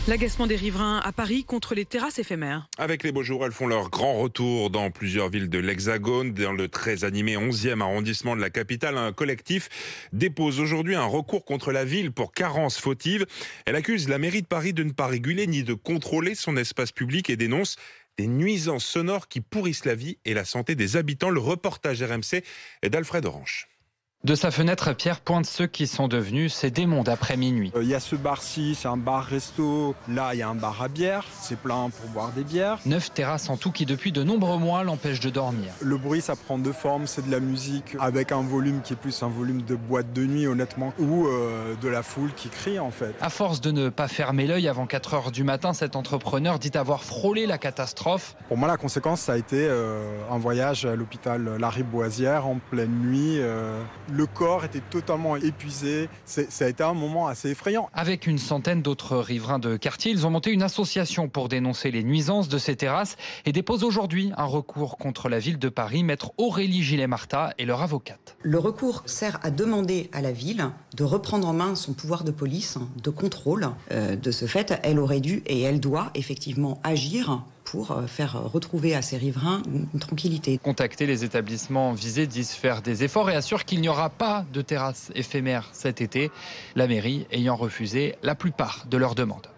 L'agacement des riverains à Paris contre les terrasses éphémères. Avec les beaux jours, elles font leur grand retour dans plusieurs villes de l'Hexagone. Dans le très animé 11e arrondissement de la capitale, un collectif dépose aujourd'hui un recours contre la ville pour carence fautive. Elle accuse la mairie de Paris de ne pas réguler ni de contrôler son espace public et dénonce des nuisances sonores qui pourrissent la vie et la santé des habitants. Le reportage RMC est d'Alfred Orange. De sa fenêtre, Pierre pointe ceux qui sont devenus ces démons d'après minuit. Il y a ce bar-ci, c'est un bar-resto. Là, il y a un bar à bière. C'est plein pour boire des bières. 9 terrasses en tout qui, depuis de nombreux mois, l'empêchent de dormir. Le bruit, ça prend deux formes. C'est de la musique avec un volume qui est plus un volume de boîte de nuit, honnêtement, ou de la foule qui crie, en fait. À force de ne pas fermer l'œil avant 4 heures du matin, cet entrepreneur dit avoir frôlé la catastrophe. Pour moi, la conséquence, ça a été un voyage à l'hôpital Lariboisière en pleine nuit. Le corps était totalement épuisé. Ça a été un moment assez effrayant. Avec une centaine d'autres riverains de quartier, ils ont monté une association pour dénoncer les nuisances de ces terrasses et déposent aujourd'hui un recours contre la ville de Paris. Maître Aurélie Gillet-Martin est leur avocate. Le recours sert à demander à la ville de reprendre en main son pouvoir de police, de contrôle. De ce fait, elle aurait dû et elle doit effectivement agir pour faire retrouver à ces riverains une tranquillité. Contacter les établissements visés disent faire des efforts et assurent qu'il n'y aura pas de terrasse éphémère cet été, la mairie ayant refusé la plupart de leurs demandes.